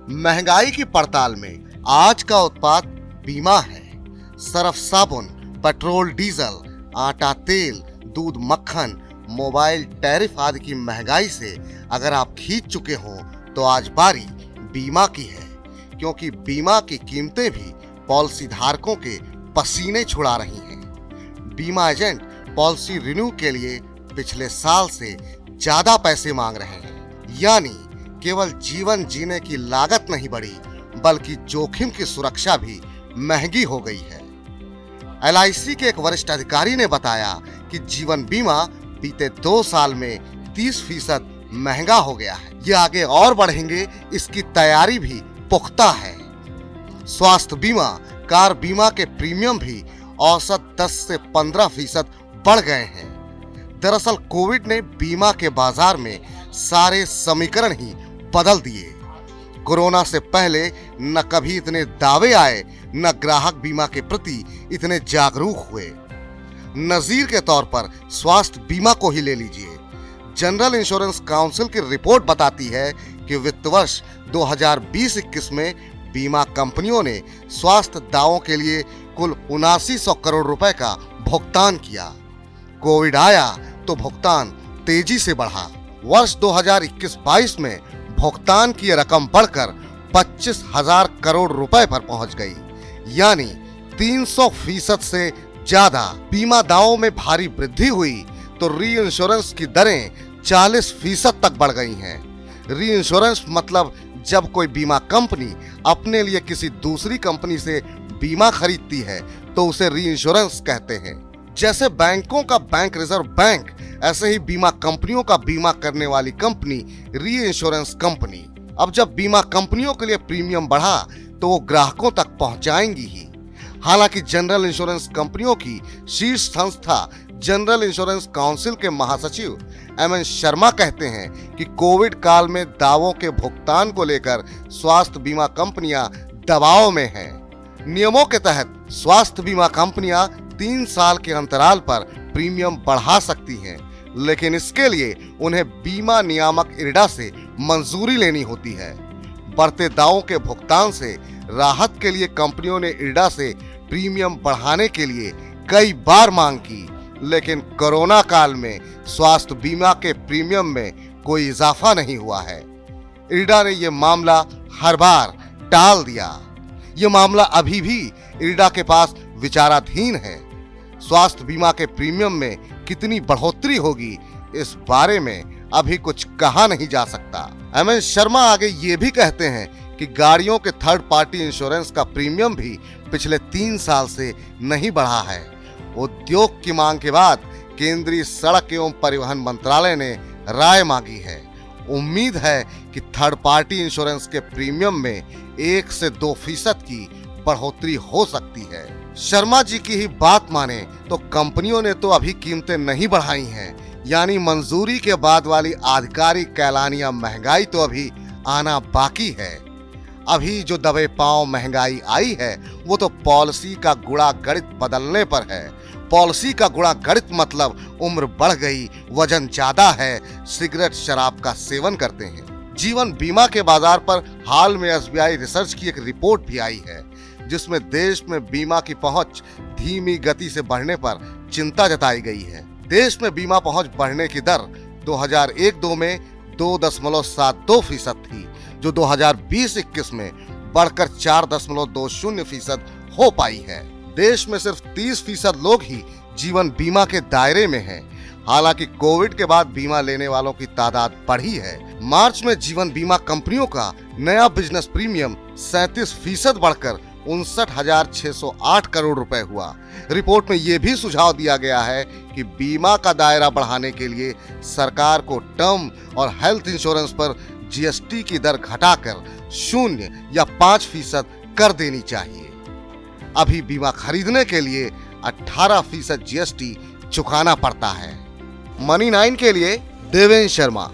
महंगाई की पड़ताल में आज का उत्पाद बीमा है। सर्फ साबुन, पेट्रोल डीजल, आटा तेल, दूध मक्खन, मोबाइल टैरिफ आदि की महंगाई से अगर आप खींच चुके हो तो आज बारी बीमा की है, क्योंकि बीमा की कीमतें भी पॉलिसी धारकों के पसीने छुड़ा रही हैं। बीमा एजेंट पॉलिसी रिन्यू के लिए पिछले साल से ज्यादा पैसे मांग रहे हैं, यानी केवल जीवन जीने की लागत नहीं बढ़ी बल्कि जोखिम की सुरक्षा भी महंगी हो गई है। LIC के एक वरिष्ठ अधिकारी ने बताया कि जीवन बीमा बीते 2 साल में 30% महंगा हो गया है। ये आगे और बढ़ेंगे, इसकी तैयारी भी पुख्ता है। स्वास्थ्य बीमा, कार बीमा के प्रीमियम भी औसत 10 से 15% बढ़ गए हैं। दरअसल कोविड ने बीमा के बाजार में सारे समीकरण ही बदल दिए। कोरोना से पहले न कभी इतने दावे आए, न ग्राहक बीमा के प्रति इतने जागरूक हुए। नजीर के तौर पर स्वास्थ्य बीमा को ही ले लीजिए। जनरल इंश्योरेंस काउंसिल की रिपोर्ट बताती है कि वित्त वर्ष 2020-21 में बीमा कंपनियों ने स्वास्थ्य दावों के लिए कुल 7900 करोड़ रुपए का भुगतान किया। कोविड आया तो भुगतान तेजी से बढ़ा। वर्ष 2021-22 में भुगतान की रकम बढ़कर 25,000 करोड़ रुपए पर पहुंच गई, यानी 300% से ज्यादा। बीमा दावों में भारी वृद्धि हुई तो री इंश्योरेंस की दरें 40% तक बढ़ गई हैं। री इंश्योरेंस मतलब जब कोई बीमा कंपनी अपने लिए किसी दूसरी कंपनी से बीमा खरीदती है तो उसे री इंश्योरेंस कहते हैं। जैसे बैंकों का बैंक रिजर्व बैंक, ऐसे ही बीमा कंपनियों का बीमा करने वाली कंपनी री इंश्योरेंस कंपनी। अब जब बीमा कंपनियों के लिए प्रीमियम बढ़ा तो वो ग्राहकों तक पहुंचाएंगी ही। हालांकि जनरल इंश्योरेंस कंपनियों की शीर्ष संस्था जनरल इंश्योरेंस काउंसिल के महासचिव MN शर्मा कहते हैं कि कोविड काल में दावों के भुगतान को लेकर स्वास्थ्य बीमा कंपनियां दबाव में हैं। नियमों के तहत स्वास्थ्य बीमा कंपनियां 3 साल के अंतराल पर प्रीमियम बढ़ा सकती हैं, लेकिन इसके लिए उन्हें बीमा नियामक IRDA से मंजूरी लेनी होती है। बढ़ते दावों के भुगतान से राहत के लिए कंपनियों ने IRDA से प्रीमियम बढ़ाने के लिए कई बार मांग की, लेकिन कोरोना काल में स्वास्थ्य बीमा के प्रीमियम में कोई इजाफा नहीं हुआ है। IRDA ने यह मामला हर बार टाल दिया। यह मामला अभी भी IRDA के पास विचाराधीन है। स्वास्थ्य बीमा के प्रीमियम में कितनी बढ़ोतरी होगी, इस बारे में अभी कुछ कहा नहीं जा सकता। MN शर्मा आगे ये भी कहते हैं कि गाड़ियों के थर्ड पार्टी इंश्योरेंस का प्रीमियम भी पिछले 3 साल से नहीं बढ़ा है। उद्योग की मांग के बाद केंद्रीय सड़क एवं परिवहन मंत्रालय ने राय मांगी है। उम्मीद है कि थर्ड पार्टी इंश्योरेंस के प्रीमियम में 1 से 2% की बढ़ोतरी हो सकती है। शर्मा जी की ही बात माने तो कंपनियों ने तो अभी कीमतें नहीं बढ़ाई हैं, यानी मंजूरी के बाद वाली आधिकारिक ऐलानिया महंगाई तो अभी आना बाकी है। अभी जो दबे पांव महंगाई आई है वो तो पॉलिसी का गुणा गणित बदलने पर है। पॉलिसी का गुणा गणित मतलब उम्र बढ़ गई, वजन ज्यादा है, सिगरेट शराब का सेवन करते हैं। जीवन बीमा के बाजार पर हाल में SBI रिसर्च की एक रिपोर्ट भी आई है, जिसमें देश में बीमा की पहुंच धीमी गति से बढ़ने पर चिंता जताई गई है। देश में बीमा पहुंच बढ़ने की दर 2001-2 में 2.72% थी, जो 2020-21 में बढ़कर 4.20% हो पाई है। देश में सिर्फ 30% लोग ही जीवन बीमा के दायरे में हैं। हालांकि कोविड के बाद बीमा लेने वालों की तादाद बढ़ी है। मार्च में जीवन बीमा कंपनियों का नया बिजनेस प्रीमियम 37% बढ़कर 59,608 करोड़ रुपए हुआ। रिपोर्ट में यह भी सुझाव दिया गया है कि बीमा का दायरा बढ़ाने के लिए सरकार को टर्म और हेल्थ इंश्योरेंस पर GST की दर घटाकर 0 या 5% कर देनी चाहिए। अभी बीमा खरीदने के लिए 18% GST चुकाना पड़ता है। मनी 9 के लिए देवेंद्र शर्मा।